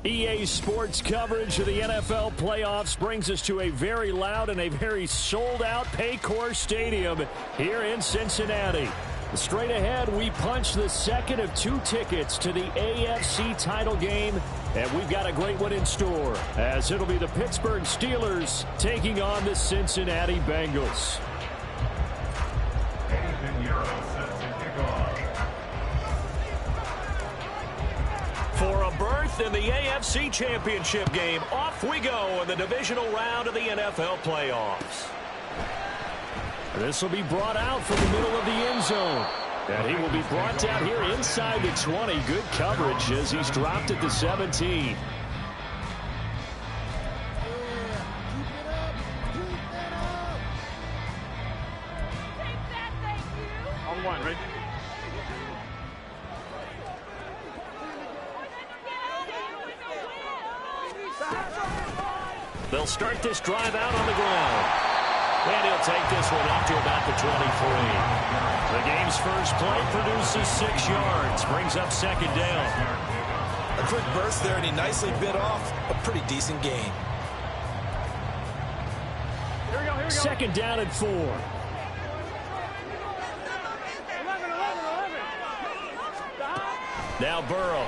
EA Sports coverage of the NFL playoffs brings us to a very loud and a very sold-out Paycor Stadium here in Cincinnati. Straight ahead, we punch the second of 2 tickets to the AFC title game, and we've got a great one in store, as it'll be the Pittsburgh Steelers taking on the Cincinnati Bengals. For a berth in the AFC Championship game, off we go in the divisional round of the NFL playoffs. This will be brought out from the middle of the end zone. And he will be brought down here inside the 20. Good coverage as he's dropped at the 17. On one, right? They'll start this drive out on the ground. And he'll take this one up to about the 23. The game's first play produces 6 yards. Brings up second down. A quick burst there, and he nicely bit off a pretty decent gain. Here we go. Second down and 4. 11. Now Burrow.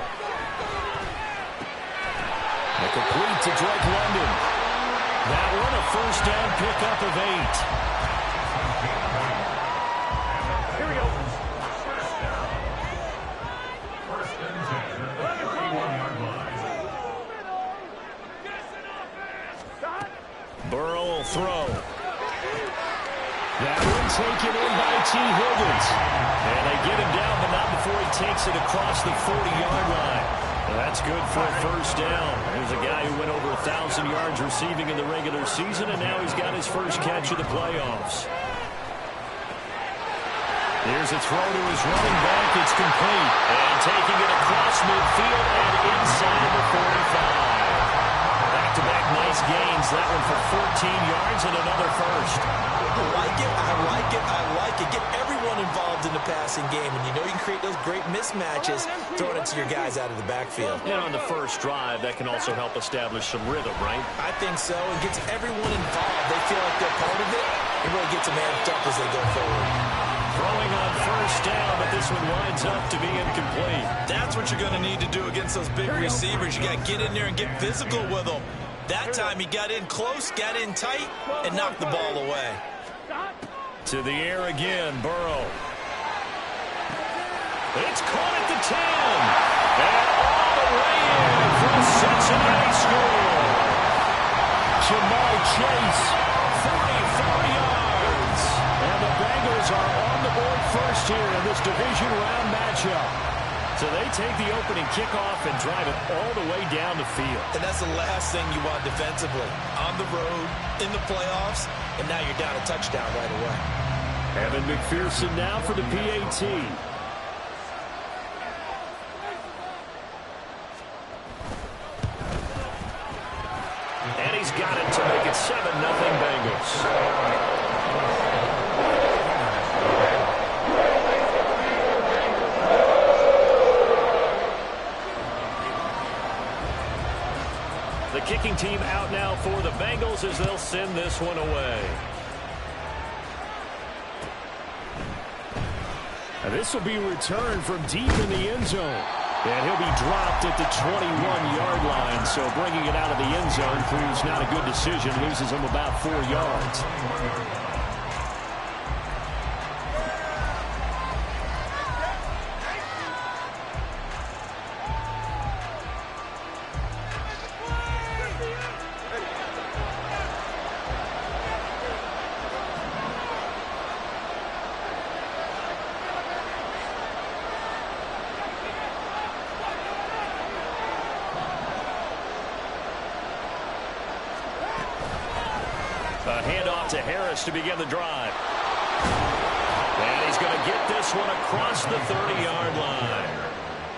A complete to Drake London. That one a first down pickup of 8. Here we go. Burrow will throw. That one taken in by T. Higgins. And they get him down, but not before he takes it across the 40-yard line. Well, that's good for a first down. There's a guy who went over 1,000 yards receiving in the regular season, and now he's got his first catch of the playoffs. Here's a throw to his running back. It's complete. And taking it across midfield and inside the 45. Back-to-back nice gains. That one for 14 yards and another first. I like it. I like it. I like it. Get everyone involved in the passing game, and you know you can create those great mismatches throwing it to your guys out of the backfield. And on the first drive, that can also help establish some rhythm, right? I think so. It gets everyone involved. They feel like they're part of it. It really gets them amped up as they go forward. Throwing on first down, but this one winds up to be incomplete. That's what you're going to need to do against those big receivers. You got to get in there and get physical with them. That time he got in close, got in tight, and knocked the ball away. To the air again, Burrow. It's caught at the 10. And all the way in for a Cincinnati score. Jamar Chase, 44 yards. And the Bengals are on the board first here in this division round matchup. So they take the opening kickoff and drive it all the way down the field. And that's the last thing you want defensively. On the road, in the playoffs, and now you're down a touchdown right away. Evan McPherson now for the PAT. And he's got it to make it 7-0 Bengals. kicking team out now for the Bengals as they'll send this one away. And this will be returned from deep in the end zone. And he'll be dropped at the 21-yard line. So bringing it out of the end zone proves not a good decision. Loses him about 4 yards. A handoff to Harris to begin the drive. And he's going to get this one across the 30-yard line.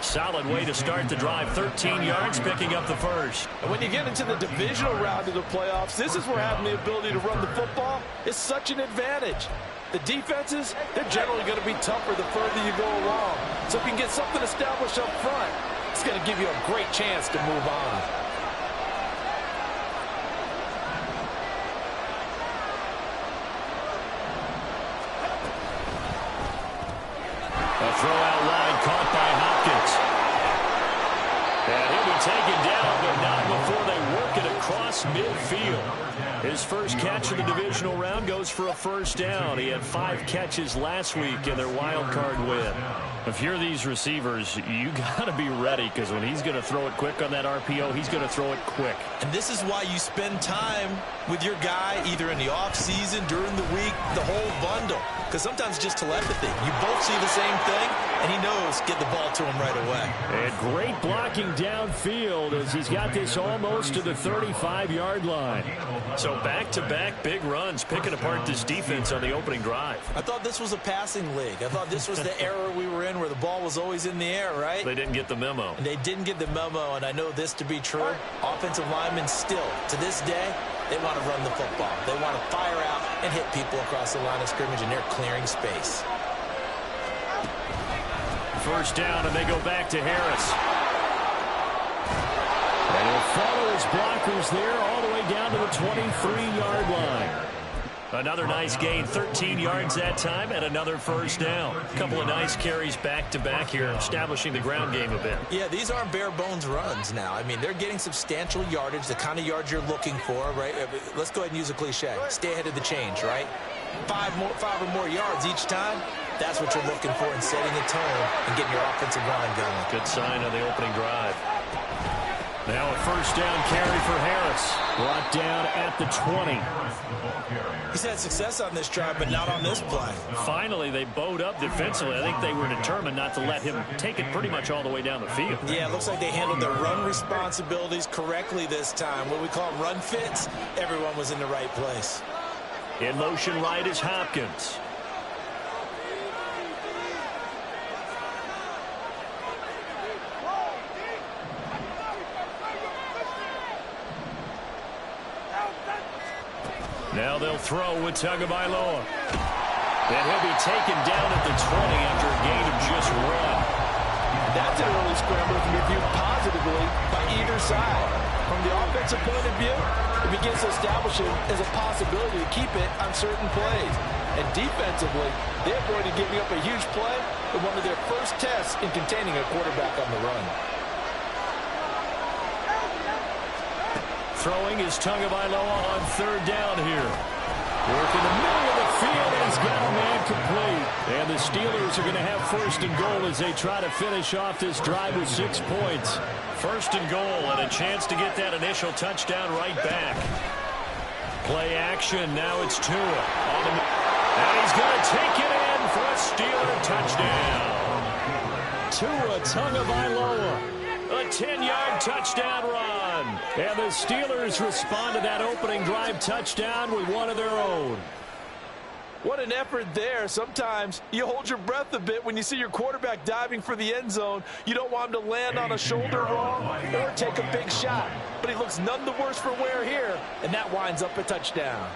Solid way to start the drive. 13 yards, picking up the first. And when you get into the divisional round of the playoffs, this is where having the ability to run the football is such an advantage. The defenses, they're generally going to be tougher the further you go along. So if you can get something established up front, it's going to give you a great chance to move on. A throw out wide, caught by Hopkins. And he'll be taken down, but not before they work it across midfield. His first catch of the divisional round goes for a first down. He had 5 catches last week in their wild card win. If you're these receivers, you got to be ready, because when he's going to throw it quick on that RPO, he's going to throw it quick. And this is why you spend time with your guy either in the offseason, during the week, the whole bundle. Because sometimes just telepathy. You both see the same thing, and he knows get the ball to him right away. And great blocking downfield as he's got this almost to the 35-yard line. So back-to-back big runs, picking apart this defense on the opening drive. I thought this was a passing league. I thought this was the era we were in where the ball was always in the air, right? They didn't get the memo. And they didn't get the memo, and I know this to be true. Offensive linemen still, to this day, they want to run the football. They want to fire out and hit people across the line of scrimmage, and they're clearing space. First down, and they go back to Harris. And he'll follow his blockers there all the way down to the 23-yard line. Another nice gain, 13 yards that time, and another first down. A couple of nice carries back-to-back here, establishing the ground game a bit. Yeah, these aren't bare-bones runs now. I mean, they're getting substantial yardage, the kind of yards you're looking for, right? Let's go ahead and use a cliche. Stay ahead of the change, right? 5 or more yards each time. That's what you're looking for in setting the tone and getting your offensive line going. Good sign on the opening drive. Now a first down carry for Harris. Brought down at the 20. He's had success on this drive, but not on this play. Finally, they bowed up defensively. I think they were determined not to let him take it pretty much all the way down the field. Yeah, it looks like they handled their run responsibilities correctly this time. What we call run fits, everyone was in the right place. In motion right is Hopkins. Now they'll throw with Tagovailoa. And he'll be taken down at the 20 after a gain of just 1. That's an early scramble that can be viewed positively by either side. From the offensive point of view, it begins to establish it as a possibility to keep it on certain plays. And defensively, they avoided giving up a huge play in one of their first tests in containing a quarterback on the run. Throwing is Tagovailoa on third down here. Work in the middle of the field, and he's got a man complete. And the Steelers are going to have first and goal as they try to finish off this drive with 6 points. First and goal, and a chance to get that initial touchdown right back. Play action, now it's Tua. And he's going to take it in for a Steeler touchdown. Tua Tagovailoa. A 10-yard touchdown run. And the Steelers respond to that opening drive touchdown with one of their own. What an effort there. Sometimes you hold your breath a bit when you see your quarterback diving for the end zone. You don't want him to land on a shoulder wrong or take a big shot. But he looks none the worse for wear here, and that winds up a touchdown.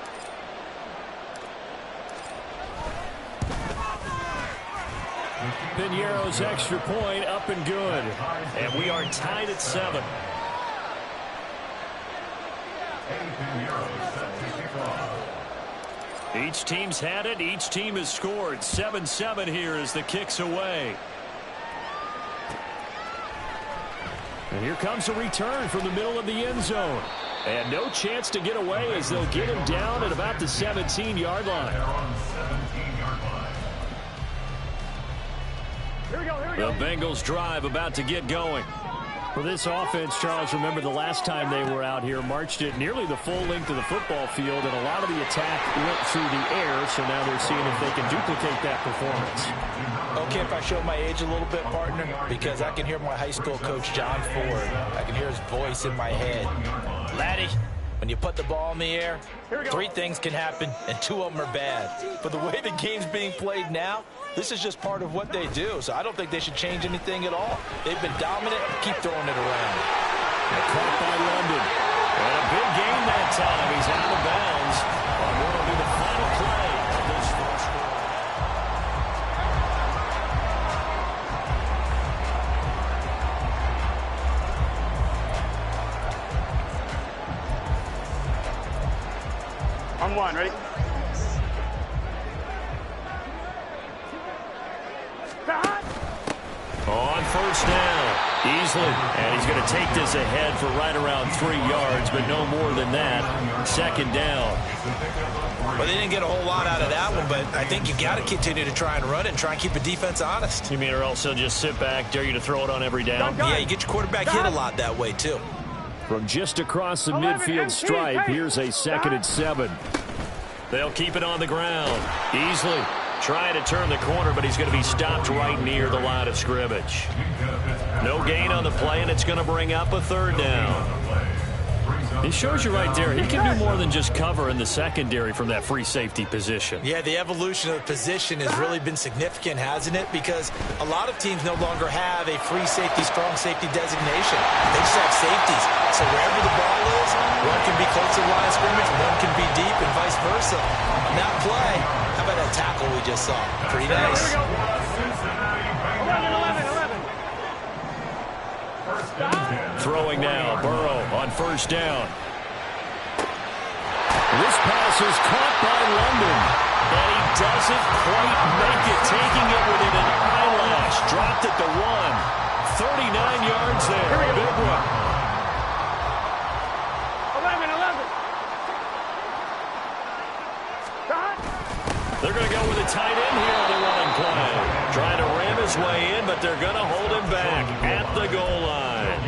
Piñeiro's extra point up and good. And we are tied at 7. Each team's had it. Each team has scored. 7-7 here as the kick's away. And here comes a return from the middle of the end zone. And no chance to get away as they'll get him down at about the 17-yard line. Here we go, here we go. The Bengals drive about to get going. For this offense, Charles, remember the last time they were out here, marched it nearly the full length of the football field, and a lot of the attack went through the air, so now they're seeing if they can duplicate that performance. Okay, if I show my age a little bit, partner, because I can hear my high school coach, John Ford. I can hear his voice in my head. Laddie, when you put the ball in the air, 3 things can happen, and 2 of them are bad. But the way the game's being played now, this is just part of what they do, so I don't think they should change anything at all. They've been dominant. Keep throwing it around. Caught by London. And a big gain that time. He's out of bounds on what will be the final play of this first quarter. On 1, ready? On first down, easily, and he's going to take this ahead for right around 3 yards, but no more than that. Second down. Well, they didn't get a whole lot out of that one, but I think you got to continue to try and run it and try and keep the defense honest. You mean, or else they'll just sit back, dare you to throw it on every down? Yeah, you get your quarterback hit a lot that way, too. From just across the midfield stripe, here's a 2nd and 7. They'll keep it on the ground. Easily trying to turn the corner, but he's going to be stopped right near the line of scrimmage. No gain on the play, and it's going to bring up a 3rd down. It shows you right there, he can do more than just cover in the secondary from that free safety position. Yeah, the evolution of the position has really been significant, hasn't it? Because a lot of teams no longer have a free safety, strong safety designation. They just have safeties. So wherever the ball is, one can be close to the line of scrimmage, one can be deep, and vice versa. On that play, how about that tackle we just saw? Pretty nice. 11. Throwing now, Burrow on first down. This pass is caught by London, and he doesn't quite make it, taking it within an eyelash. Dropped at the 1. 39 yards there. Big one. 11. They're going to go with a tight end here on the running play. Trying to ram his way in, but they're going to hold him back at the goal line.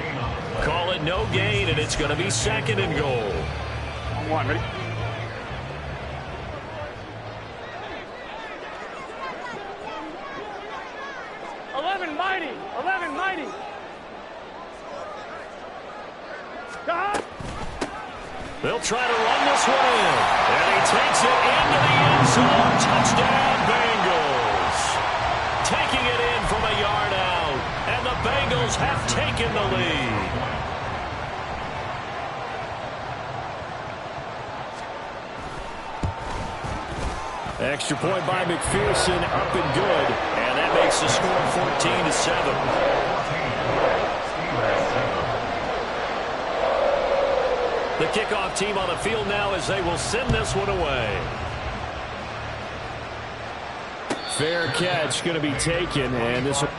Call it no gain, and it's going to be 2nd and goal. On 1, ready? Mighty. They'll try to run this one in. And he takes it into the end zone. Touchdown, Bengals. Taking it in from a yard out. And the Bengals have taken the lead. Extra point by McPherson, up and good. And that makes the score 14-7. The kickoff team on the field now as they will send this one away. Fair catch going to be taken, and this will...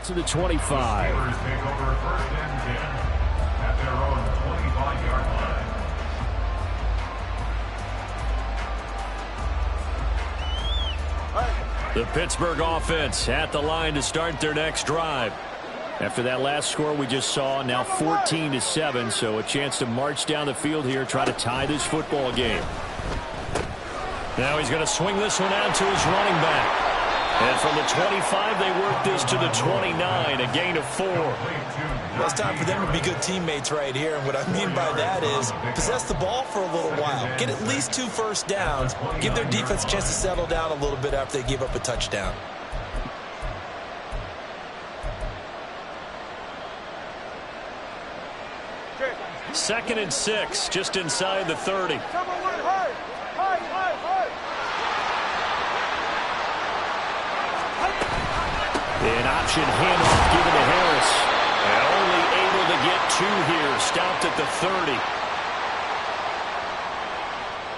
to the 25. Take over 1st and 10 at their own 25-yard line. The Pittsburgh offense at the line to start their next drive. After that last score we just saw, now 14-7, so a chance to march down the field here, try to tie this football game. Now he's going to swing this one out to his running back. And from the 25, they work this to the 29, a gain of 4. Well, it's time for them to be good teammates right here. And what I mean by that is possess the ball for a little while. Get at least 2 first downs. Give their defense a chance to settle down a little bit after they give up a touchdown. Second and 6, just inside the 30. An option handoff given to Harris. And only able to get 2 here. Stopped at the 30.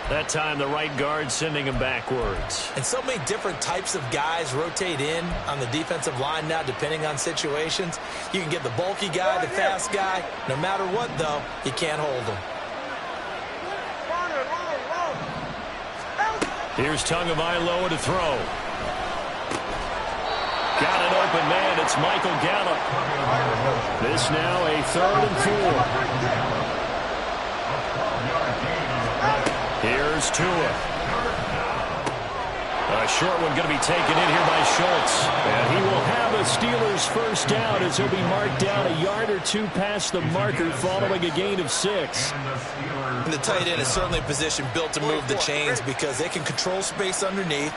That time the right guard sending him backwards. And so many different types of guys rotate in on the defensive line now depending on situations. You can get the bulky guy, the fast guy. No matter what, though, you can't hold them. Here's Tagovailoa to throw. Got an open man. It's Michael Gallup. This now a 3rd and 4. Here's Tua. A short one going to be taken in here by Schultz. And he will have a Steelers first down as he'll be marked down a yard or 2 past the marker following a gain of 6. And the tight end is certainly a position built to move the chains because they can control space underneath.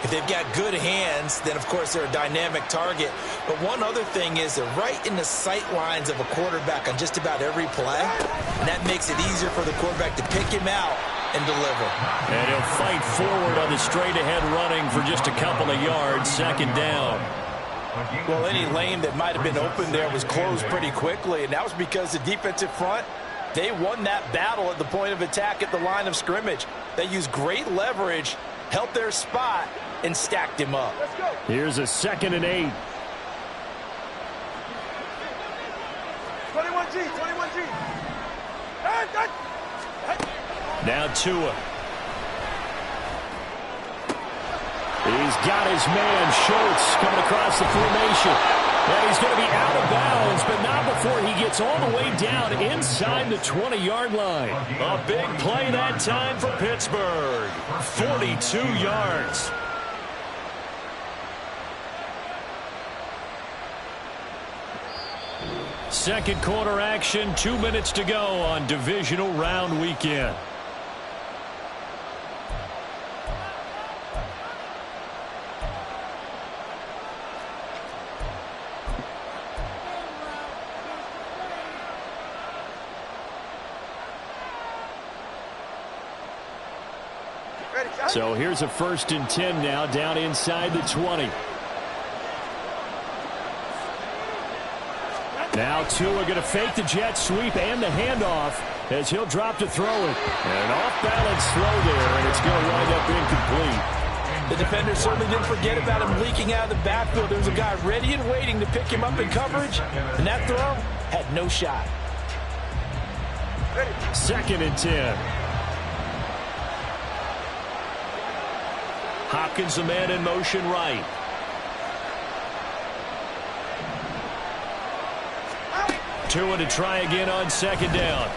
If they've got good hands, then, of course, they're a dynamic target. But one other thing is they're right in the sight lines of a quarterback on just about every play. And that makes it easier for the quarterback to pick him out and deliver. And he'll fight forward on the straight-ahead running for just a couple of yards. 2nd down. Well, any lane that might have been open there was closed pretty quickly, and that was because the defensive front, they won that battle at the point of attack at the line of scrimmage. They used great leverage, helped their spot, and stacked him up. Here's a 2nd and 8. 21G. Now Tua. He's got his man, Schultz, coming across the formation. And he's going to be out of bounds, but not before he gets all the way down inside the 20-yard line. A big play that time for Pittsburgh. 42 yards. Second quarter action, 2 minutes to go on divisional round weekend. So here's a 1st and 10 now down inside the 20. Now Tua going to fake the jet sweep and the handoff as he'll drop to throw it. And an off-balance throw there, and it's going to wind up incomplete. The defender certainly didn't forget about him leaking out of the backfield. There was a guy ready and waiting to pick him up in coverage, and that throw had no shot. 2nd and 10. Hopkins, the man in motion right. Tua to try again on 2nd down.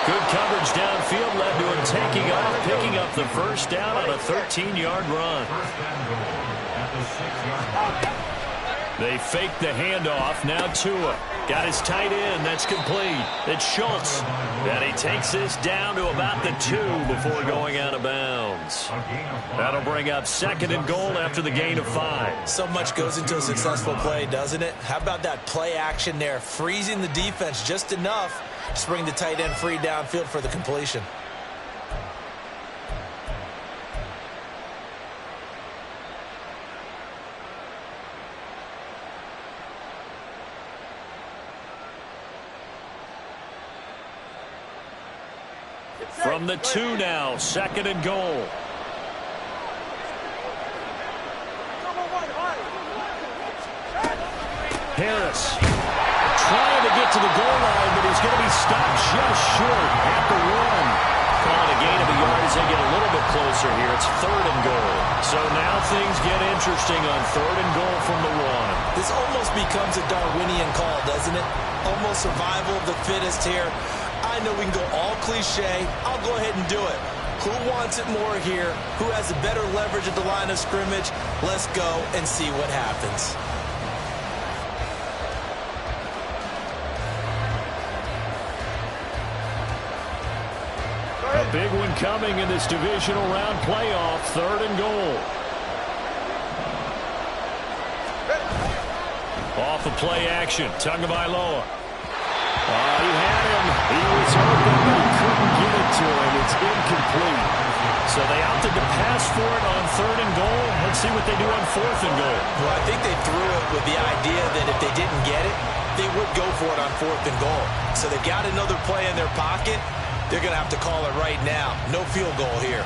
Good coverage downfield led to him taking off, picking up the first down on a 13-yard run. They fake the handoff. Now Tua got his tight end. That's complete. It's Schultz. And he takes this down to about the 2 before going out of bounds. That'll bring up 2nd and goal after the gain of 5. So much goes into a successful play, doesn't it? How about that play action there? Freezing the defense just enough to bring the tight end free downfield for the completion. From the 2 now, 2nd and goal. Harris trying to get to the goal line, but he's going to be stopped just short at the 1. Calling a gain of a yard as they get a little bit closer here. It's 3rd and goal. So now things get interesting on 3rd and goal from the 1. This almost becomes a Darwinian call, doesn't it? Almost survival of the fittest here. I know we can go all cliche. I'll go ahead and do it. Who wants it more here? Who has a better leverage at the line of scrimmage? Let's go and see what happens. A big one coming in this divisional round playoff, 3rd and goal. Off of play action, Tagovailoa. He had him. He was open, but he couldn't get it to him. It's incomplete. So they opted to pass for it on 3rd and goal. Let's see what they do on 4th and goal. Well, I think they threw it with the idea that if they didn't get it, they would go for it on 4th and goal. So they got another play in their pocket. They're going to have to call it right now. No field goal here.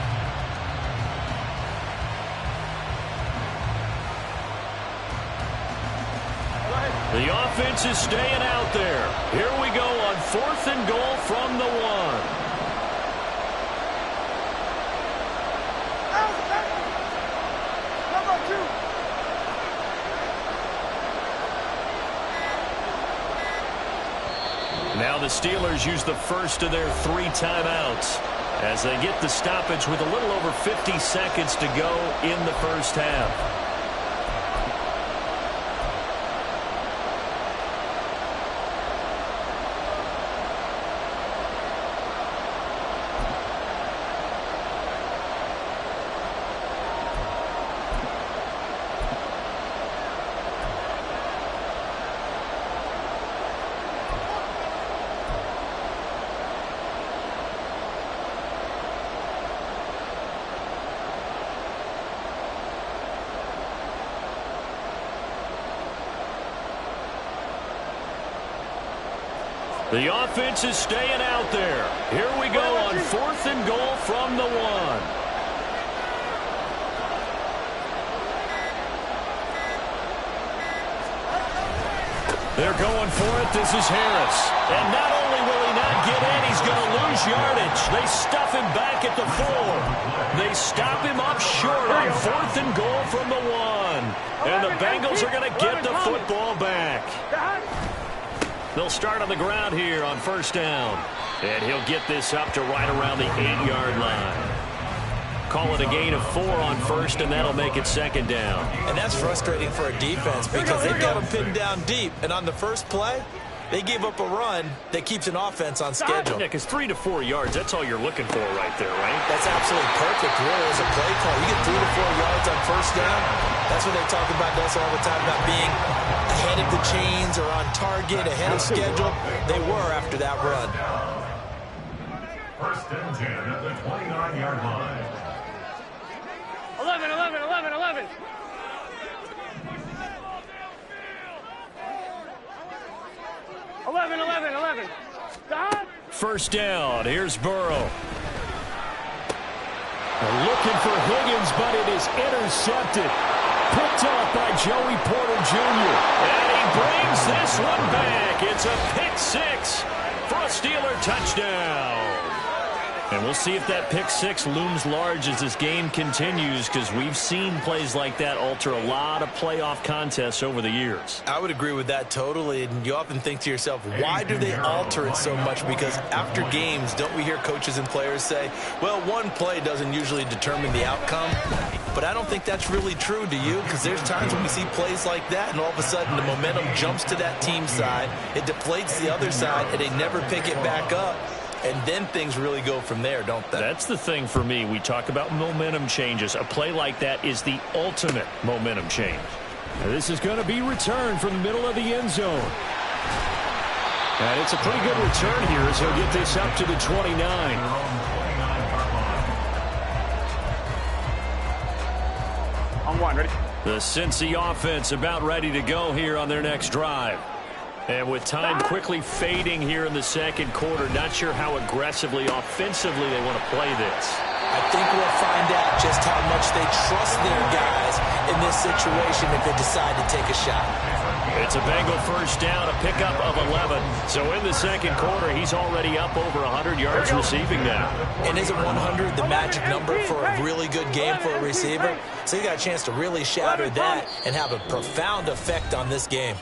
The offense is staying out there. Here we go on 4th and goal from the 1. Now the Steelers use the first of their 3 timeouts as they get the stoppage with a little over 50 seconds to go in the first half. The offense is staying out there. Here we go on 4th and goal from the 1. They're going for it. This is Harris. And not only will he not get in, he's going to lose yardage. They stuff him back at the 4. They stop him up short on 4th and goal from the 1. And the Bengals are going to get the football back. They'll start on the ground here on 1st down. And he'll get this up to right around the 8-yard line. Call it a gain of 4 on 1st, and that'll make it 2nd down. And that's frustrating for a defense because they've got them pinned down deep. And on the first play, they gave up a run that keeps an offense on schedule. Yeah, because 3 to 4 yards, that's all you're looking for right there, right? That's absolutely perfect, really, as a play call. You get 3 to 4 yards on 1st down. That's what they talk about us all the time, about being ahead of the chains or on target, ahead of schedule. They were after that run. 1st and 10 at the 29-yard line. 11, 11, 11, 11. Stop. 1st down. Here's Burrow. They're looking for Higgins, but it is intercepted. Picked up by Joey Porter Jr. And he brings this one back. It's a pick 6 for a Steeler touchdown. And we'll see if that pick 6 looms large as this game continues, because we've seen plays like that alter a lot of playoff contests over the years. I would agree with that totally, and you often think to yourself, why do they alter it so much? Because after games, don't we hear coaches and players say, well, one play doesn't usually determine the outcome? But I don't think that's really true, do you? Because there's times when we see plays like that, and all of a sudden the momentum jumps to that team side, it deflates the other side, and they never pick it back up. And then things really go from there, don't they? That's the thing for me. We talk about momentum changes. A play like that is the ultimate momentum change. Now this is going to be returned from the middle of the end zone. And it's a pretty good return here as he'll get this up to the 29. On 1, ready? The Cincy offense about ready to go here on their next drive. And with time quickly fading here in the 2nd quarter, not sure how aggressively, offensively they want to play this. I think we'll find out just how much they trust their guys in this situation if they decide to take a shot. It's a Bengal 1st down, a pickup of 11. So in the 2nd quarter, he's already up over 100 yards receiving now. And isn't 100 the magic number for a really good game for a receiver? So you got a chance to really shatter that and have a profound effect on this game.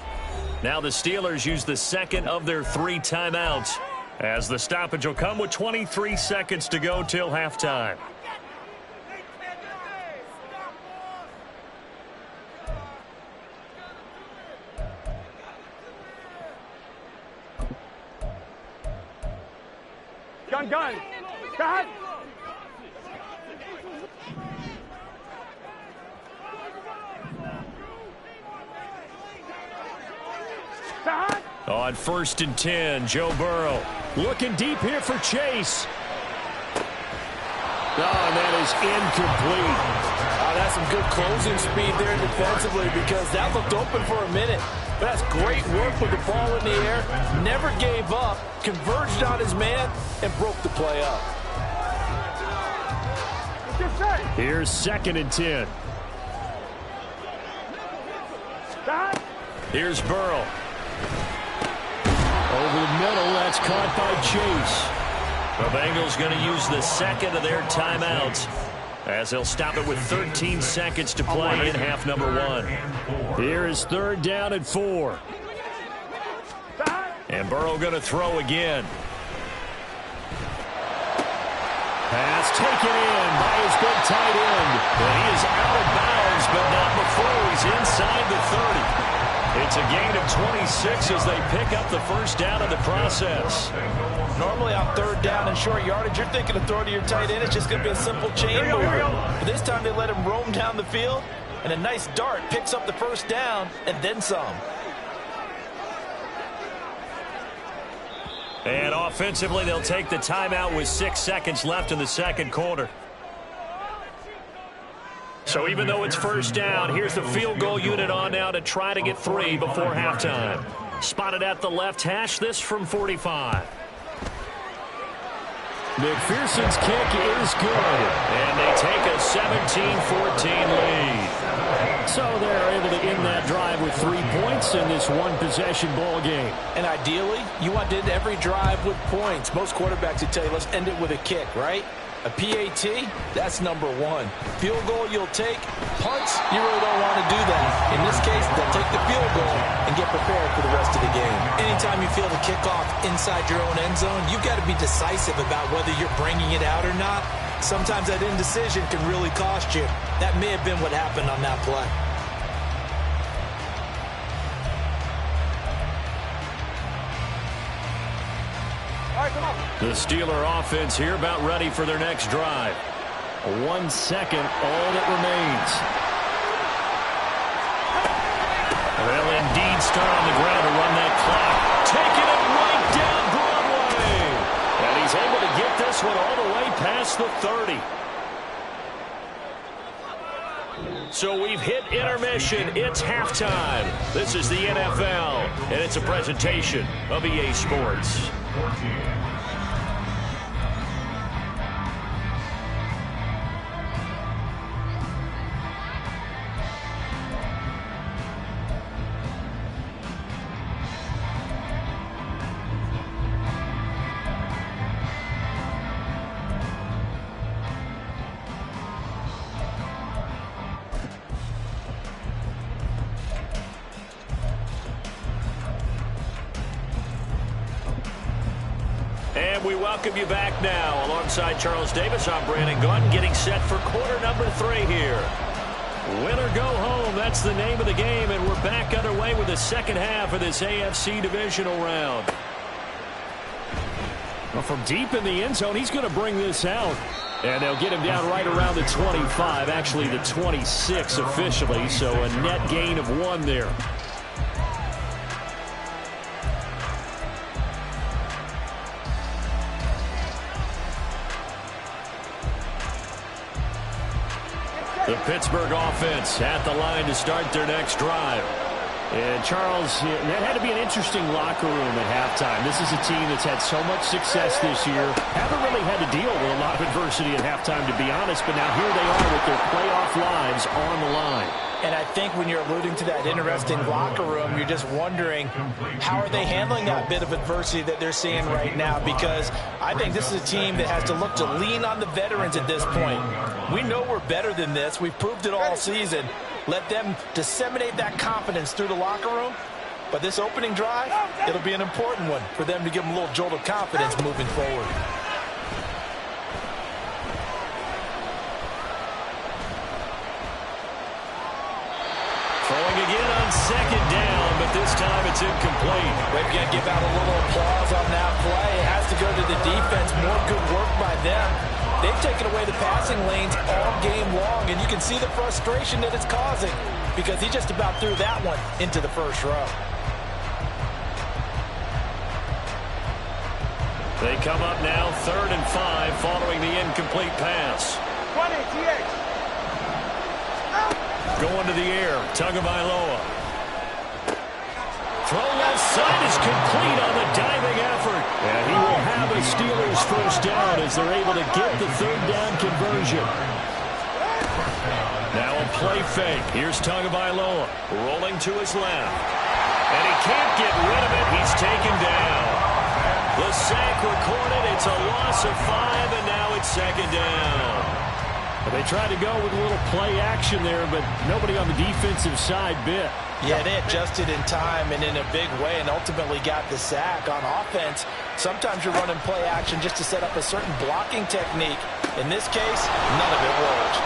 Now the Steelers use the 2nd of their 3 timeouts As the stoppage will come with 23 seconds to go till halftime. Gun. Gun. On 1st and 10, Joe Burrow looking deep here for Chase. Oh, and that is incomplete. That's some good closing speed there defensively because that looked open for a minute. But that's great work with the ball in the air. Never gave up, converged on his man, and broke the play up. Here's 2nd and 10. Here's Burrow. Over the middle, that's caught by Chase. The Bengals going to use the second of their timeouts as they'll stop it with 13 seconds to play in half number 1. Here is 3rd down and 4. And Burrow going to throw again. Pass taken in by his big tight end. And he is out of bounds, but not before he's inside the 30. It's a gain of 26 as they pick up the first down in the process. Normally on 3rd down and short yardage, you're thinking of throwing to your tight end. It's just going to be a simple chain move. But this time they let him roam down the field, and a nice dart picks up the first down and then some. And offensively, they'll take the timeout with 6 seconds left in the second quarter. So even though it's first down, here's the field goal unit on now to try to get 3 before halftime. Spotted at the left hash, this from 45. McPherson's kick is good. And they take a 17-14 lead. So they're able to end that drive with 3 points in this one-possession ball game. And ideally, you want to end every drive with points. Most quarterbacks would tell you, let's end it with a kick, right? A PAT, that's number 1. Field goal you'll take. Punts, you really don't want to do that. In this case, they'll take the field goal and get prepared for the rest of the game. Anytime you feel the kickoff inside your own end zone, you've got to be decisive about whether you're bringing it out or not. Sometimes that indecision can really cost you. That may have been what happened on that play. The Steeler offense here about ready for their next drive. 1 second, all that remains. They'll indeed start on the ground to run that clock. Taking it right down Broadway. And he's able to get this one all the way past the 30. So we've hit intermission. It's halftime. This is the NFL, and it's a presentation of EA Sports. And we welcome you back now. Alongside Charles Davis, I'm Brandon Gunn, getting set for quarter number 3 here. Win or go home, that's the name of the game, and we're back underway with the second half of this AFC divisional round. Well, from deep in the end zone, he's going to bring this out. And they'll get him down right around the 25, actually the 26 officially, so a net gain of 1 there. The Pittsburgh offense at the line to start their next drive. And Charles, that had to be an interesting locker room at halftime. This is a team that's had so much success this year. Haven't really had to deal with a lot of adversity at halftime, to be honest. But now here they are with their playoff lives on the line. And I think when you're alluding to that interesting locker room, you're just wondering how are they handling that bit of adversity that they're seeing right now, because I think this is a team that has to look to lean on the veterans at this point. We know we're better than this. We've proved it all season. Let them disseminate that confidence through the locker room But this opening drive, it'll be an important one for them to give them a little jolt of confidence moving forward. Throwing again on second down, but this time it's incomplete. We've got to give out a little applause on that play. It has to go to the defense. More good work by them. They've taken away the passing lanes all game long, and you can see the frustration that it's causing because he just about threw that one into the first row. They come up now 3rd and 5 following the incomplete pass. 20, TH. Going to the air, Tagovailoa. Throw left side is complete on the diving effort. And he will have a Steelers first down as they're able to get the 3rd down conversion. Now a play fake. Here's Tagovailoa rolling to his left. And he can't get rid of it. He's taken down. The sack recorded. It's a loss of 5, and now it's 2nd down. They tried to go with a little play action there, but nobody on the defensive side bit. Yeah, they adjusted in time and in a big way and ultimately got the sack. On offense, sometimes you're running play action just to set up a certain blocking technique. In this case, none of it worked.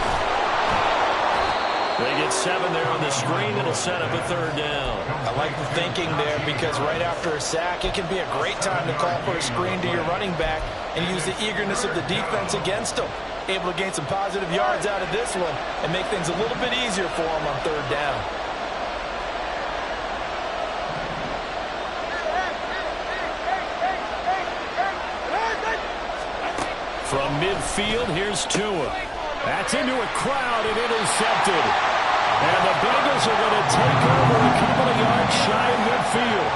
They get 7 there on the screen. It'll set up a 3rd down. I like the thinking there because right after a sack, it can be a great time to call for a screen to your running back and use the eagerness of the defense against them. Able to gain some positive yards out of this one and make things a little bit easier for them on 3rd down. From midfield, here's Tua. That's into a crowd and intercepted. And the Bengals are going to take over a couple of yards shy of midfield.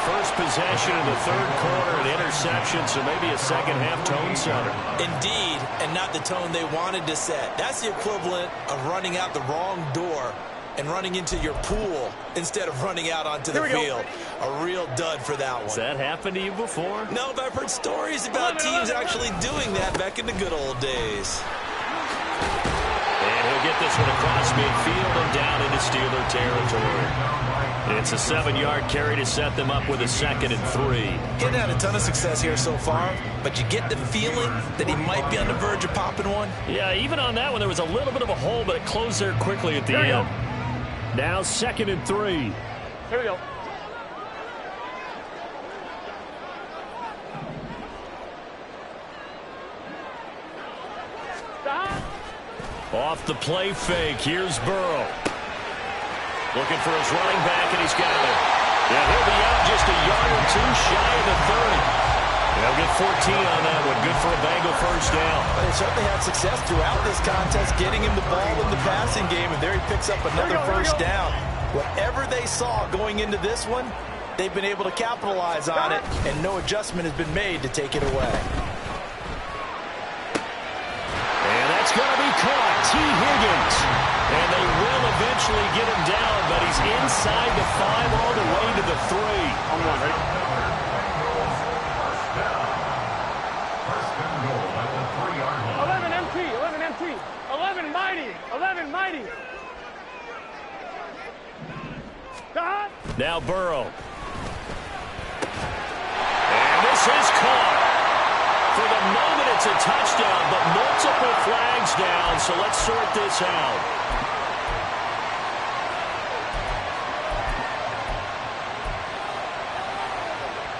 First possession of the 3rd quarter, an interception, so maybe a second-half tone setter. Indeed, and not the tone they wanted to set. That's the equivalent of running out the wrong door and running into your pool instead of running out onto the field. A real dud for that one. Has that happened to you before? No, but I've heard stories about teams actually doing that back in the good old days. And he'll get this one across midfield and down into Steeler territory. It's a 7-yard carry to set them up with a 2nd and 3. Getting had a ton of success here so far, but you get the feeling that he might be on the verge of popping one. Yeah, even on that one, there was a little bit of a hole, but it closed there quickly at the end. Now 2nd and 3. Here we go. Off the play fake, here's Burrow. Looking for his running back, and he's got it. Yeah, he'll be out just a yard or 2 shy of the 30. They'll get 14 on that one. Good for a Bengal first down. Well, they certainly had success throughout this contest, getting him the ball in the passing game, and there he picks up another first down. Whatever they saw going into this one, they've been able to capitalize on it, and no adjustment has been made to take it away. And that's going to be caught. T. Higgins. And they will eventually get him down, but he's inside the 5 all the way to the 3. I'm on, ready? First and goal at the 3-yard line. 11 MT, 11 MT, 11 mighty, 11 mighty. Now Burrow. And this is caught. For the moment, it's a touchdown, but multiple flags down, so let's sort this out.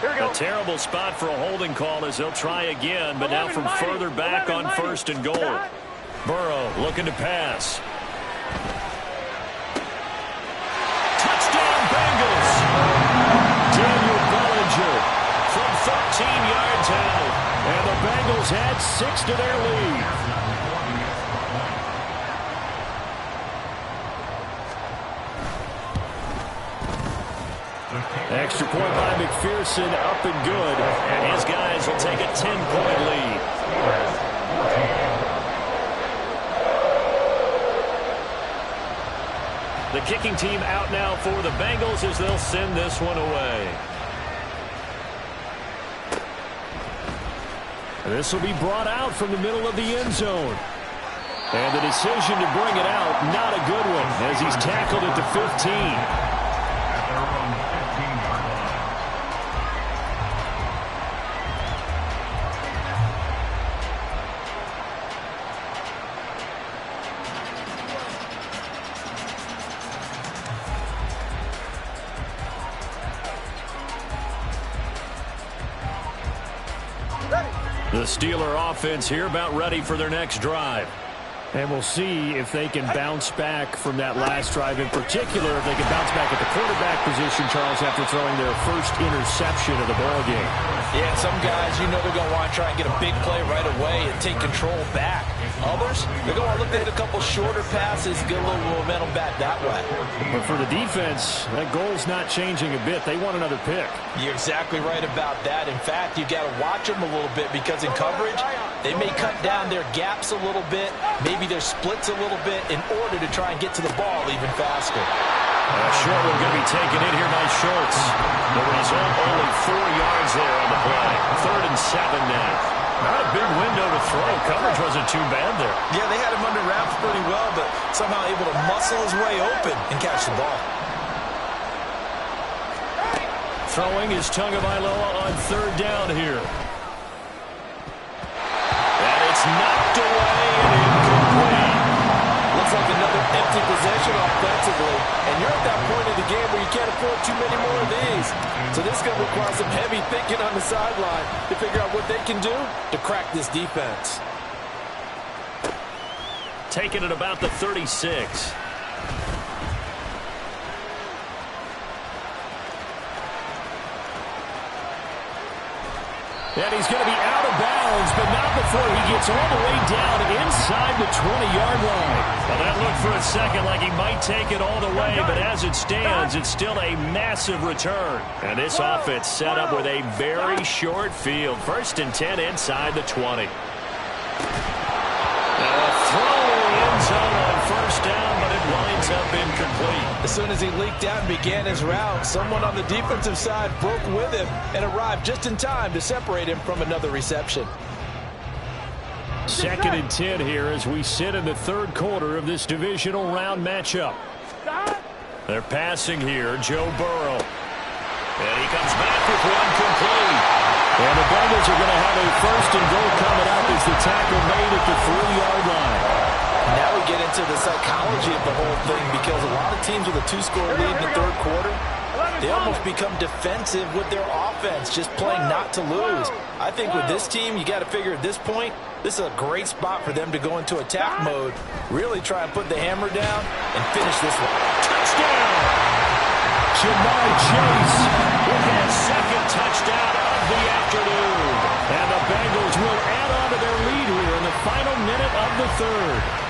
A terrible spot for a holding call as they'll try again, but now from further back on 1st and goal. Burrow looking to pass. Touchdown Bengals! Daniel Bellinger from 13 yards out. And the Bengals add 6 to their lead. Extra point by McPherson, up and good. And his guys will take a 10-point lead. The kicking team out now for the Bengals as they'll send this one away. This will be brought out from the middle of the end zone. And the decision to bring it out, not a good one, as he's tackled at the 15. At their own 15 The Steeler offense here about ready for their next drive. And we'll see if they can bounce back from that last drive in particular, if they can bounce back at the quarterback position, Charles, after throwing their first interception of the ballgame. Yeah, some guys, you know they're going to want to try and get a big play right away and take control back. Others, they're going to look at a couple shorter passes, get a little momentum back that way. But for the defense, that goal's not changing a bit. They want another pick. You're exactly right about that. In fact, you got to watch them a little bit because in coverage, they may cut down their gaps a little bit, maybe their splits a little bit in order to try and get to the ball even faster. Short one going to be taken in here by Schultz. The result, only 4 yards there on the play. 3rd and 7 now. Not a big window to throw. Coverage wasn't too bad there. Yeah, they had him under wraps pretty well, but somehow able to muscle his way open and catch the ball. Throwing is Tagovailoa on 3rd down here. And it's knocked away and incomplete. Looks like another empty possession offensively, and you're at that point in the game where you can't afford too many more of these. So this is going to require some heavy thinking on the sideline to figure out what they can do to crack this defense. Taken at about the 36. And he's going to be out of bounds, but not before he gets all the way down inside the 20-yard line. Well, that looked for a second like he might take it all the way, but as it stands, it's still a massive return. And this offense set up with a very short field. 1st and 10 inside the 20. And a throw in the end zone on 1st down, but it winds up incomplete. As soon as he leaked out and began his route, someone on the defensive side broke with him and arrived just in time to separate him from another reception. 2nd and 10 here as we sit in the 3rd quarter of this divisional round matchup. They're passing here, Joe Burrow. And he comes back with one complete. And the Bengals are going to have a 1st and goal coming up as the tackle made at the 3-yard line. Now we get into the psychology of the whole thing because a lot of teams with a 2-score lead in the 3rd quarter, they almost become defensive with their offense, just playing not to lose. I think with this team, you got to figure at this point, this is a great spot for them to go into attack mode, really try and put the hammer down and finish this one. Touchdown! Jamar Chase with his 2nd touchdown of the afternoon. And the Bengals will add on to their lead here in the final minute of the 3rd.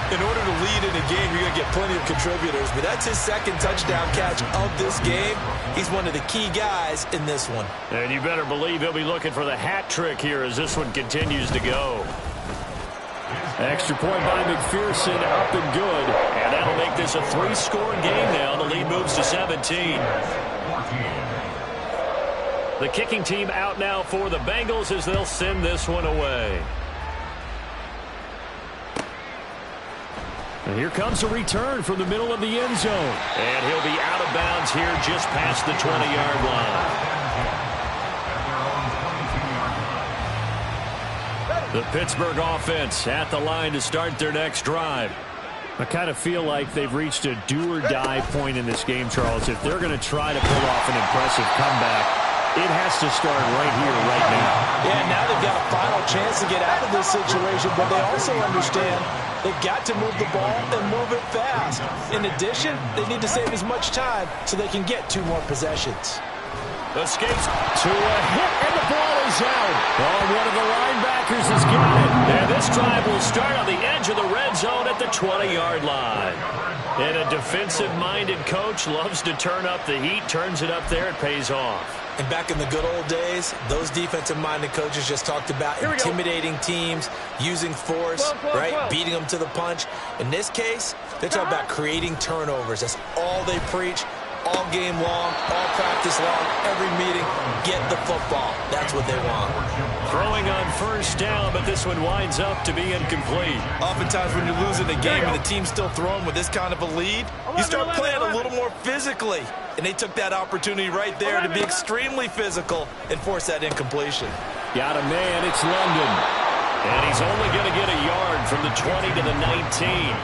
In order to lead in a game, you're going to get plenty of contributors, but that's his 2nd touchdown catch of this game. He's one of the key guys in this one. And you better believe he'll be looking for the hat trick here as this one continues to go. Extra point by McPherson, up and good. And that'll make this a 3-score game now. The lead moves to 17. The kicking team out now for the Bengals as they'll send this one away. And here comes a return from the middle of the end zone. And he'll be out of bounds here just past the 20-yard line. The Pittsburgh offense at the line to start their next drive. I kind of feel like they've reached a do-or-die point in this game, Charles. If they're going to try to pull off an impressive comeback, it has to start right here, right now. Yeah, now they've got a final chance to get out of this situation, but they also understand they've got to move the ball and move it fast. In addition, they need to save as much time so they can get 2 more possessions. Escapes to a hit, and the ball is out. Oh, one of the linebackers has got it. And this drive will start on the edge of the red zone at the 20-yard line. And a defensive-minded coach loves to turn up the heat, turns it up there, it pays off. And back in the good old days, those defensive-minded coaches just talked about intimidating teams, using force, right, beating them to the punch. In this case, they're talking about creating turnovers. That's all they preach, all game long, all practice long, every meeting. Get the football. That's what they want. Throwing on 1st down, but this one winds up to be incomplete. Oftentimes when you're losing a game and the team's still throwing with this kind of a lead, you start playing a little more physically. And they took that opportunity right there to be extremely physical and force that incompletion. Got a man, it's London. And he's only going to get a yard from the 20 to the 19.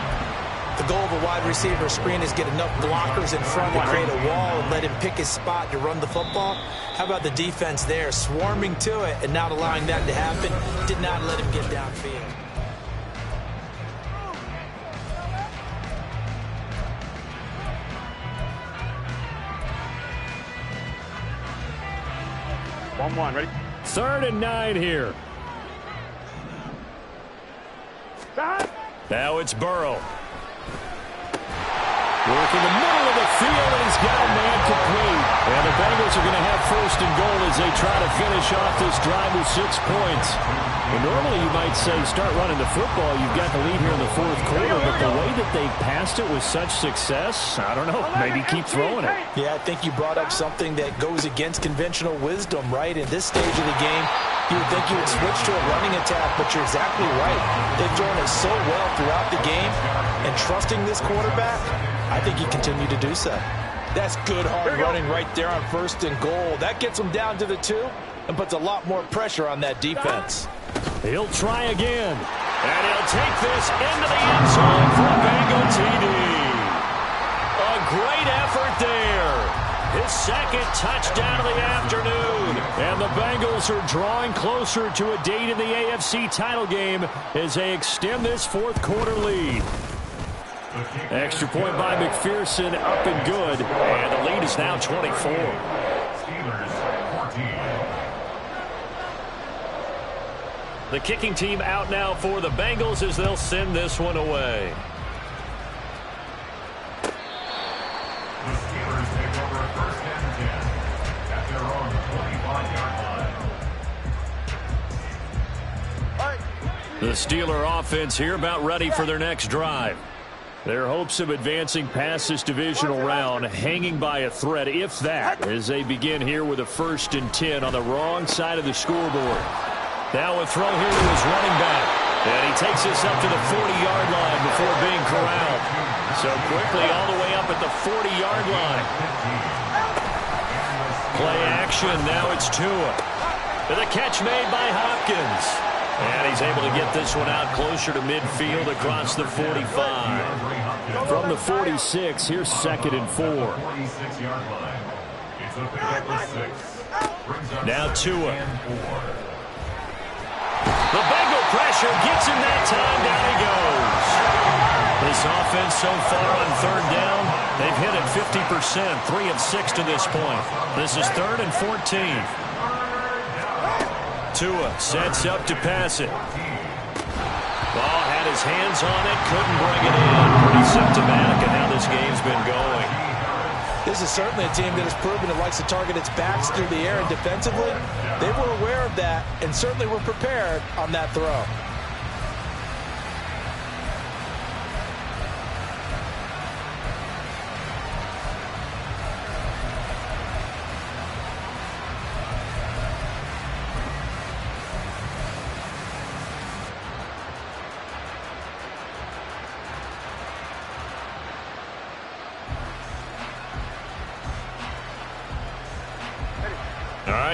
The goal of a wide receiver screen is get enough blockers in front to create a wall and let him pick his spot to run the football. How about the defense there, swarming to it and not allowing that to happen? Did not let him get downfield. One, ready? 3rd and 9 here. Now it's Burrow. Working the middle of the field, and he's got a man complete. And the Bengals are going to have 1st and goal as they try to finish off this drive with 6 points. And normally you might say start running the football. You've got the lead here in the 4th quarter, but the way that they've passed it with such success, I don't know, maybe keep throwing it. Yeah, I think you brought up something that goes against conventional wisdom, right? In this stage of the game, you would think you would switch to a running attack, but you're exactly right. They've thrown it so well throughout the game, and trusting this quarterback, I think you continue to do so. That's good hard running right there on 1st and goal. That gets them down to the 2 and puts a lot more pressure on that defense. He'll try again. And he'll take this into the end zone for a Bengal TD. A great effort there. His 2nd touchdown of the afternoon. And the Bengals are drawing closer to a date in the AFC title game as they extend this 4th quarter lead. Extra point by McPherson, up and good. And the lead is now 24. The kicking team out now for the Bengals as they'll send this one away. The Steelers take over 1st and 10 at their own 25-yard line. The Steeler offense here about ready for their next drive. Their hopes of advancing past this divisional round hanging by a thread, if that, as they begin here with a 1st and 10 on the wrong side of the scoreboard. Now a throw here to his running back. And he takes this up to the 40-yard line before being corralled. So quickly all the way up at the 40-yard line. Play action, now it's Tua. The catch made by Hopkins. And he's able to get this one out closer to midfield across the 45. From the 46, here's 2nd and 4. Now Tua. The Bengal pressure gets him that time. Down he goes. This offense so far on 3rd down, they've hit it 50%, 3 of 6 to this point. This is 3rd and 14. Tua sets up to pass it. Ball had his hands on it, couldn't bring it in. Pretty symptomatic of how this game's been going. This is certainly a team that has proven it likes to target its backs through the air, and defensively, they were aware of that and certainly were prepared on that throw.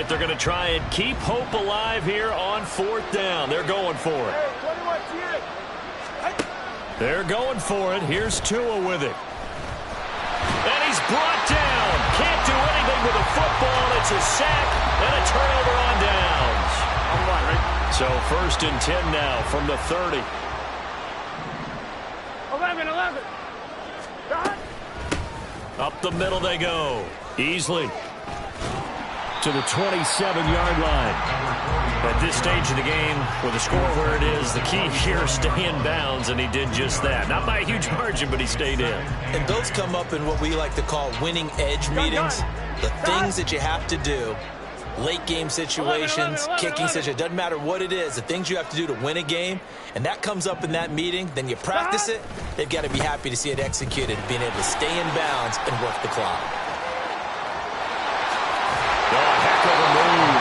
They're going to try and keep hope alive here on 4th down. They're going for it. They're going for it. Here's Tua with it. And he's brought down. Can't do anything with the football. It's a sack and a turnover on downs. So 1st and 10 now from the 30. 11. Up the middle they go. Easily to the 27-yard line. At this stage of the game, with the score where it is, the key here is stay in bounds, and he did just that. Not by a huge margin, but he stayed in. And those come up in what we like to call winning edge meetings. The things that you have to do, late game situations, kicking situations, doesn't matter what it is, the things you have to do to win a game, and that comes up in that meeting, then you practice it, they've got to be happy to see it executed, being able to stay in bounds and work the clock. Oh, heck of a move.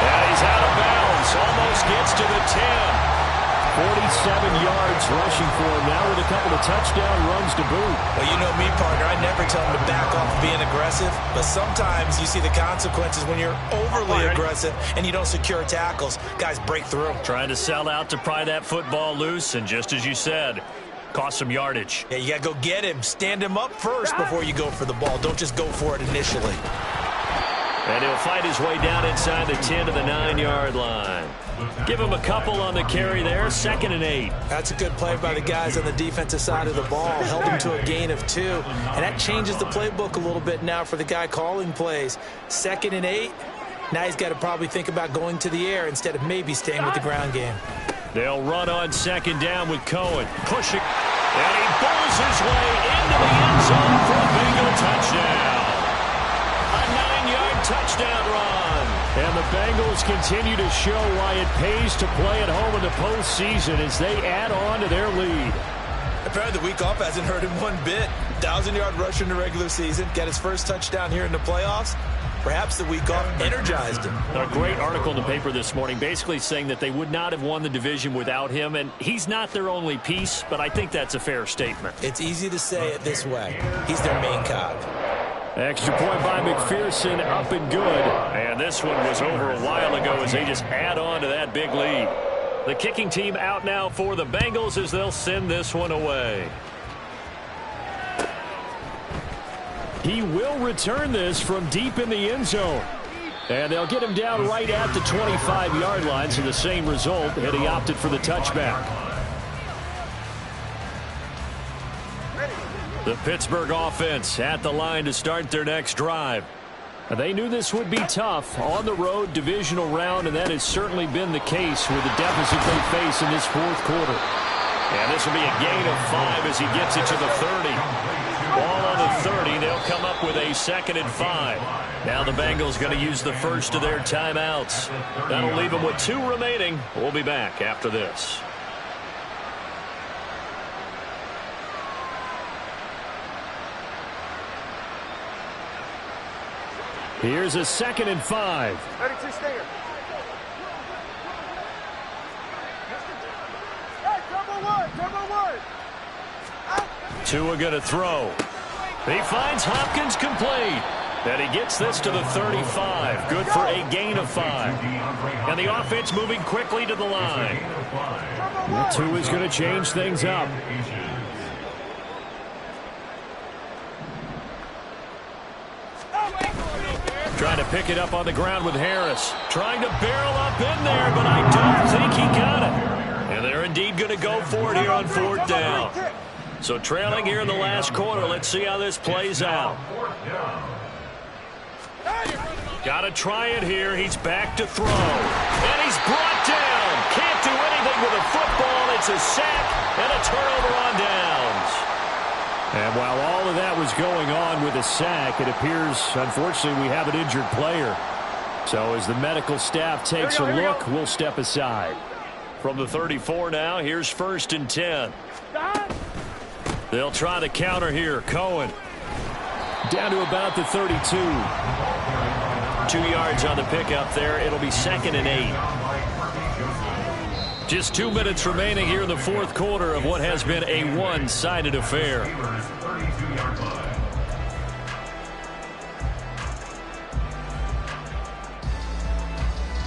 And he's out of bounds. Almost gets to the 10. 47 yards rushing for him now with a couple of touchdown runs to boot. Well, you know me, partner. I never tell him to back off of being aggressive. But sometimes you see the consequences when you're overly aggressive and you don't secure tackles. Guys break through. Trying to sell out to pry that football loose. And just as you said, Cost some yardage. Yeah, you got to go get him. Stand him up first before you go for the ball. Don't just go for it initially. And he'll fight his way down inside the 10 to the 9-yard line. Give him a couple on the carry there. 2nd and 8. That's a good play by the guys on the defensive side of the ball. Held him to a gain of 2. And that changes the playbook a little bit now for the guy calling plays. 2nd and 8. Now he's got to probably think about going to the air instead of maybe staying with the ground game. They'll run on 2nd down with Cohen. Pushing. And he bowls his way into the end zone for a Bengal touchdown. A 9-yard touchdown run. And the Bengals continue to show why it pays to play at home in the postseason as they add on to their lead. Apparently the week off hasn't hurt him one bit. 1,000-yard rusher in the regular season. Got his first touchdown here in the playoffs. Perhaps the week off energized him. A great article in the paper this morning basically saying that they would not have won the division without him, and he's not their only piece, but I think that's a fair statement. It's easy to say it this way. He's their main cog. Extra point by McPherson, up and good. And this one was over a while ago as they just add on to that big lead. The kicking team out now for the Bengals as they'll send this one away. He will return this from deep in the end zone. And they'll get him down right at the 25-yard line, so the same result, and he opted for the touchback. The Pittsburgh offense at the line to start their next drive. They knew this would be tough on the road divisional round, and that has certainly been the case with the deficit they face in this fourth quarter. And this will be a gain of 5 as he gets it to the 30. Ball on the 30. They'll come up with a 2nd and 5. Now the Bengals going to use the first of their timeouts. That'll leave them with 2 remaining. We'll be back after this. Here's a 2nd and 5. Ready to stinger. Hey, turbo one. Tua going to throw. He finds Hopkins complete. And he gets this to the 35. Good for a gain of 5. And the offense moving quickly to the line. Tua's going to change things up. Trying to pick it up on the ground with Harris. Trying to barrel up in there, but I don't think he got it. And they're indeed going to go for it here on 4th down. So trailing here in the last quarter. Let's see how this plays out. Got to try it here. He's back to throw. And he's brought down. Can't do anything with a football. It's a sack and a turnover on downs. And while all of that was going on with a sack, it appears, unfortunately, we have an injured player. So as the medical staff takes a look, we'll step aside. From the 34 now, here's 1st and 10. They'll try to counter here. Cohen down to about the 32. 2 yards on the pickup there. It'll be 2nd and 8. Just 2 minutes remaining here in the fourth quarter of what has been a one-sided affair.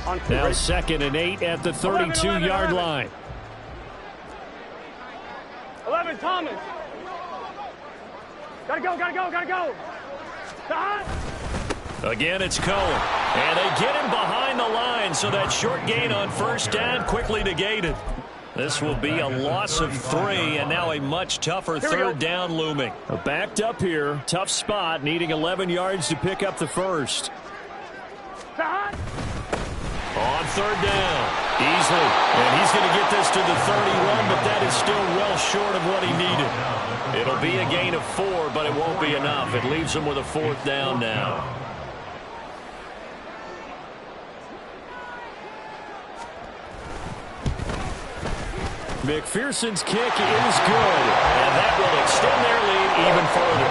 Now 2nd and 8 at the 32-yard line. 11, Thomas. Gotta go. Again, it's Cohen. And they get him behind the line, so that short gain on 1st down quickly negated. This will be a loss of 3, and now a much tougher 3rd down looming. Backed up here, tough spot, needing 11 yards to pick up the first. On 3rd down, easily. And he's going to get this to the 31, but that is still well short of what he needed. It'll be a gain of 4, but it won't be enough. It leaves him with a 4th down now. McPherson's kick is good, and that will extend their lead even further.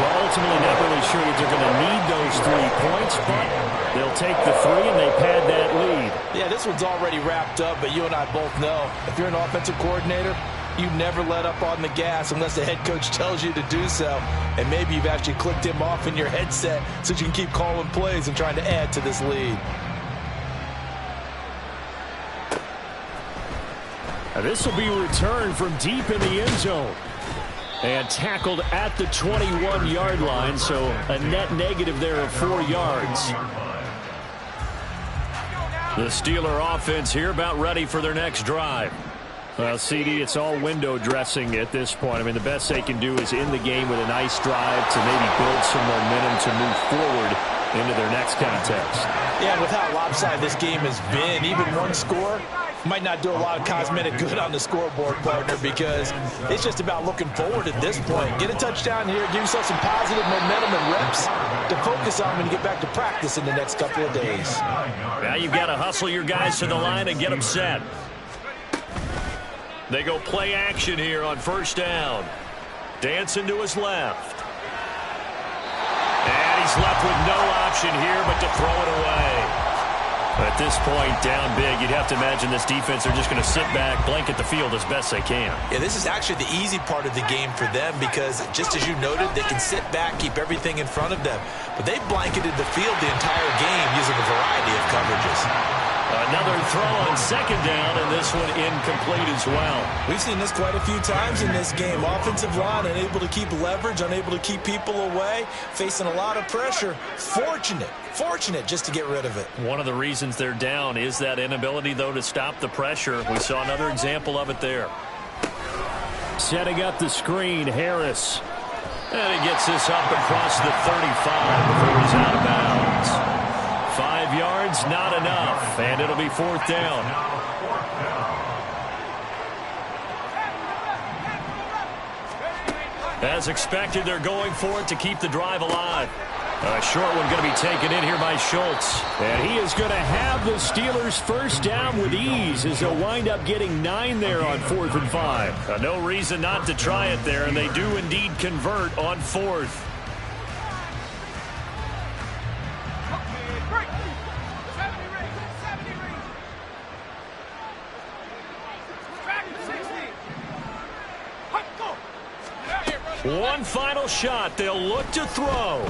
Well, ultimately not really sure that they're going to need those 3 points, but they'll take the 3 and they pad that lead. Yeah, this one's already wrapped up, but you and I both know if you're an offensive coordinator, you never let up on the gas unless the head coach tells you to do so. And maybe you've actually clicked him off in your headset so you can keep calling plays and trying to add to this lead. This will be returned from deep in the end zone. And tackled at the 21-yard line, so a net negative there of 4 yards. The Steeler offense here about ready for their next drive. Well, CD, it's all window dressing at this point. I mean, the best they can do is end the game with a nice drive to maybe build some momentum to move forward into their next contest. Yeah, with how lopsided this game has been, even one score might not do a lot of cosmetic good on the scoreboard, partner, because it's just about looking forward at this point. Get a touchdown here, give yourself some positive momentum and reps to focus on when you get back to practice in the next couple of days. Now you've got to hustle your guys to the line and get them set. They go play action here on first down. Dancing to his left. And he's left with no option here but to throw it away. At this point, down big, you'd have to imagine this defense are just going to sit back, blanket the field as best they can. Yeah, this is actually the easy part of the game for them because, just as you noted, they can sit back, keep everything in front of them. But they blanketed the field the entire game using a variety of coverages. Another throw on second down, and this one incomplete as well. We've seen this quite a few times in this game. Offensive line unable to keep leverage, unable to keep people away, facing a lot of pressure. Fortunate just to get rid of it. One of the reasons they're down is that inability, though, to stop the pressure. We saw another example of it there. Setting up the screen, Harris. And he gets this up across the 35 before he's out of bounds. 5 yards, not enough, and it'll be fourth down. As expected, they're going for it to keep the drive alive. A short one going to be taken in here by Schultz. And he is going to have the Steelers first down with ease as they'll wind up getting 9 there on 4th and 5. No reason not to try it there, and they do indeed convert on 4th. One final shot. They'll look to throw.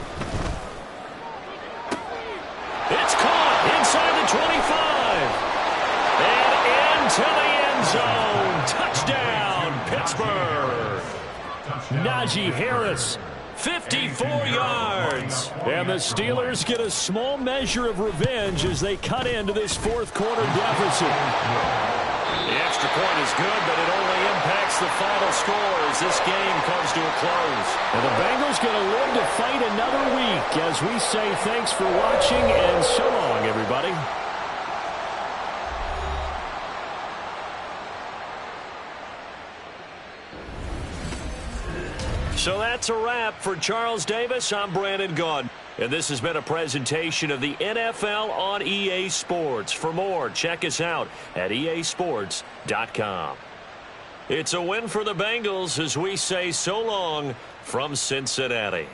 It's caught inside the 25. And into the end zone. Touchdown, Pittsburgh. Najee Harris, 54 yards. And the Steelers get a small measure of revenge as they cut into this fourth quarter deficit. The extra point is good, but it only impacts the final score as this game comes to a close. And the Bengals going to live to fight another week as we say thanks for watching and so long, everybody. So that's a wrap for Charles Davis. I'm Brandon Gunn. And this has been a presentation of the NFL on EA Sports. For more, check us out at easports.com. It's a win for the Bengals as we say so long from Cincinnati.